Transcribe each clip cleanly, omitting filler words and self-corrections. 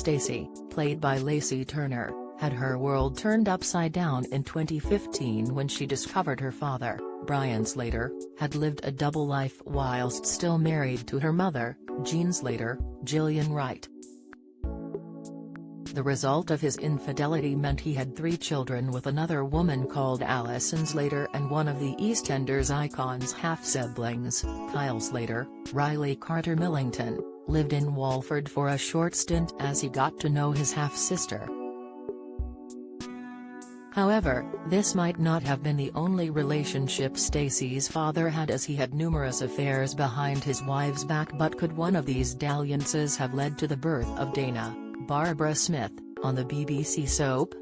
Stacey, played by Lacey Turner, had her world turned upside down in 2015 when she discovered her father, Brian Slater, had lived a double life whilst still married to her mother, Jean Slater, Gillian Wright. The result of his infidelity meant he had 3 children with another woman called Alison Slater and one of the EastEnders icon's half-siblings, Kyle Slater, Riley Carter Millington, lived in Walford for a short stint as he got to know his half-sister. However, this might not have been the only relationship Stacey's father had, as he had numerous affairs behind his wife's back. But could one of these dalliances have led to the birth of Dana, Barbara Smith, on the BBC soap?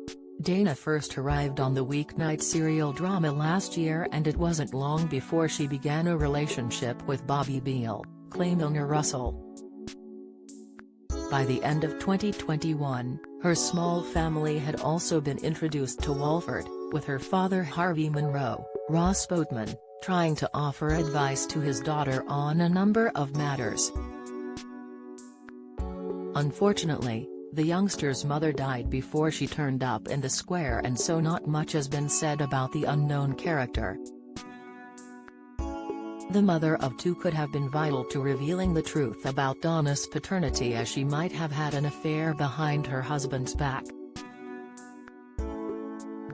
Dana first arrived on the weeknight serial drama last year, and it wasn't long before she began a relationship with Bobby Beale, Claymilner Russell. By the end of 2021, her small family had also been introduced to Walford, with her father Harvey Monroe, Ross Boatman, trying to offer advice to his daughter on a number of matters. Unfortunately, the youngster's mother died before she turned up in the square, and so not much has been said about the unknown character. The mother of 2 could have been vital to revealing the truth about Dana's paternity, as she might have had an affair behind her husband's back.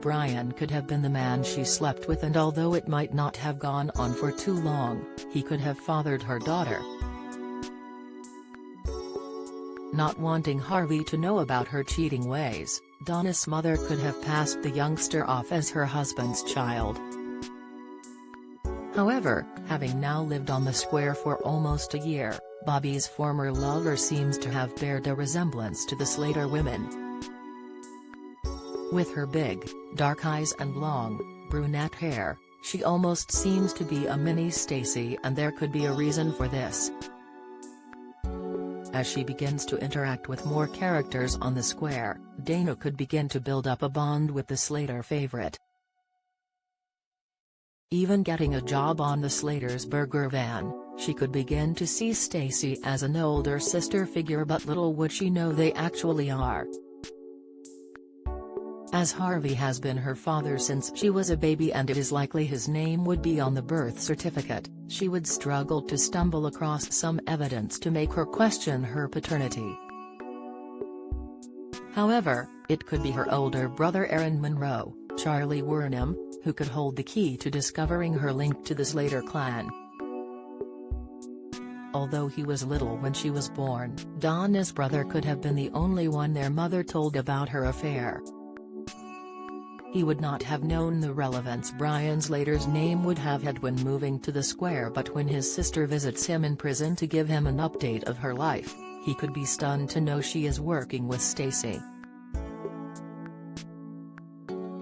Brian could have been the man she slept with, and although it might not have gone on for too long, he could have fathered her daughter. Not wanting Harvey to know about her cheating ways, Dana's mother could have passed the youngster off as her husband's child. However, having now lived on the square for almost a year, Bobby's former lover seems to have bared a resemblance to the Slater women. With her big, dark eyes and long, brunette hair, she almost seems to be a mini Stacey, and there could be a reason for this. As she begins to interact with more characters on the square, Dana could begin to build up a bond with the Slater favorite. Even getting a job on the Slater's burger van, she could begin to see Stacey as an older sister figure, but little would she know they actually are. As Harvey has been her father since she was a baby, and it is likely his name would be on the birth certificate, she would struggle to stumble across some evidence to make her question her paternity. However, it could be her older brother Aaron Monroe, Charlie Wernham, who could hold the key to discovering her link to the Slater clan. Although he was little when she was born, Dana's brother could have been the only one their mother told about her affair. He would not have known the relevance Brian Slater's name would have had when moving to the square, but when his sister visits him in prison to give him an update of her life, he could be stunned to know she is working with Stacey.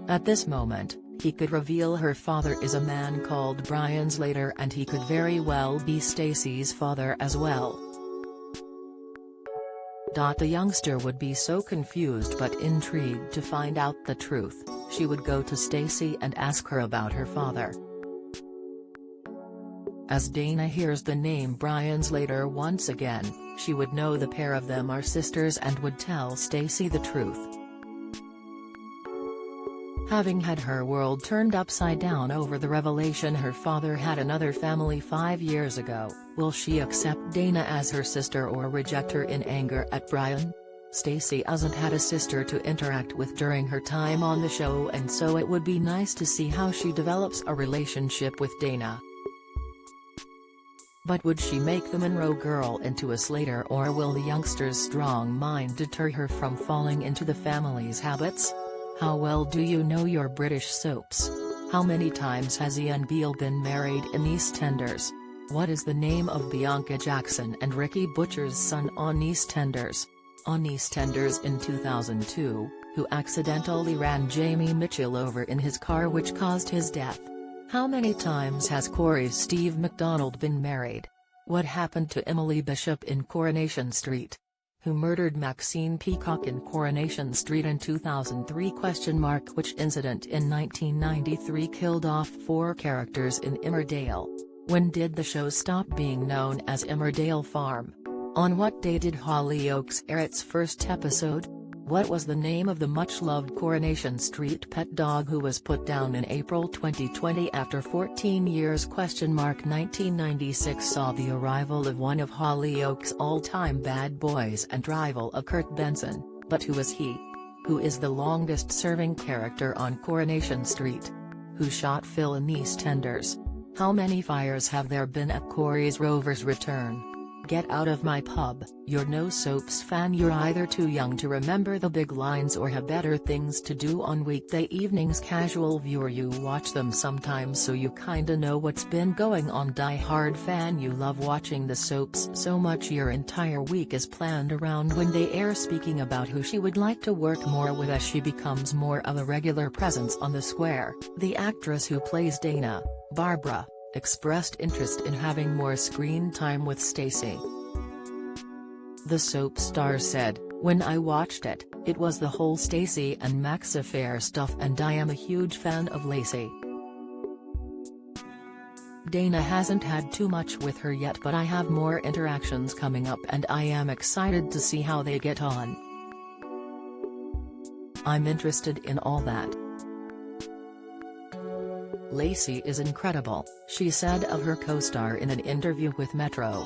At this moment, he could reveal her father is a man called Brian Slater, and he could very well be Stacey's father as well. The youngster would be so confused but intrigued to find out the truth. She would go to Stacey and ask her about her father. As Dana hears the name Brian Slater once again, she would know the pair of them are sisters and would tell Stacey the truth. Having had her world turned upside down over the revelation her father had another family 5 years ago, will she accept Dana as her sister or reject her in anger at Brian? Stacey hasn't had a sister to interact with during her time on the show, and so it would be nice to see how she develops a relationship with Dana. But would she make the Monroe girl into a Slater, or will the youngster's strong mind deter her from falling into the family's habits? How well do you know your British soaps? How many times has Ian Beale been married in EastEnders? What is the name of Bianca Jackson and Ricky Butcher's son on EastEnders? On EastEnders in 2002, who accidentally ran Jamie Mitchell over in his car, which caused his death? How many times has Corey's Steve MacDonald been married? What happened to Emily Bishop in Coronation Street? Who murdered Maxine Peacock in Coronation Street in 2003? Which incident in 1993 killed off 4 characters in Emmerdale? When did the show stop being known as Emmerdale Farm? On what day did Hollyoaks air its first episode? What was the name of the much-loved Coronation Street pet dog who was put down in April 2020 after 14 years? 1996 saw the arrival of one of Hollyoaks' all-time bad boys and rival of Kurt Benson, but who is he? Who is the longest-serving character on Coronation Street? Who shot Phil in EastEnders? How many fires have there been at Corey's Rover's return? Get out of my pub, you're no soaps fan. You're either too young to remember the big lines or have better things to do on weekday evenings. Casual viewer, you watch them sometimes so you kinda know what's been going on. Die-hard fan, you love watching the soaps so much your entire week is planned around when they air. Speaking about who she would like to work more with as she becomes more of a regular presence on the square, the actress who plays Dana, Barbara, expressed interest in having more screen time with Stacey. The soap star said, "When I watched it, it was the whole Stacey and Max affair stuff and I am a huge fan of Lacey. Dana hasn't had too much with her yet, but I have more interactions coming up and I am excited to see how they get on. I'm interested in all that. Lacey is incredible," she said of her co-star in an interview with Metro.co.uk.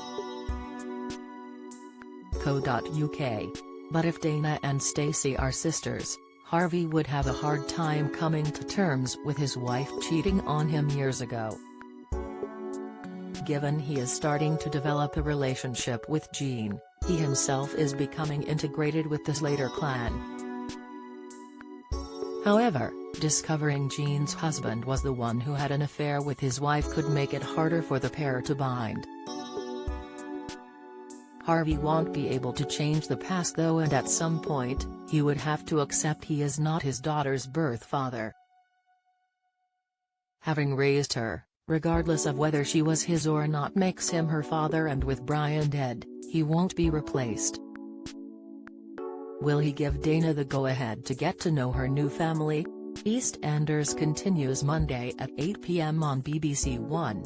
But if Dana and Stacey are sisters, Harvey would have a hard time coming to terms with his wife cheating on him years ago. Given he is starting to develop a relationship with Jean, he himself is becoming integrated with the Slater clan. However, discovering Jean's husband was the one who had an affair with his wife could make it harder for the pair to bind. Harvey won't be able to change the past though, and at some point, he would have to accept he is not his daughter's birth father. Having raised her, regardless of whether she was his or not, makes him her father, and with Brian dead, he won't be replaced. Will he give Dana the go-ahead to get to know her new family? EastEnders continues Monday at 8 p.m. on BBC One.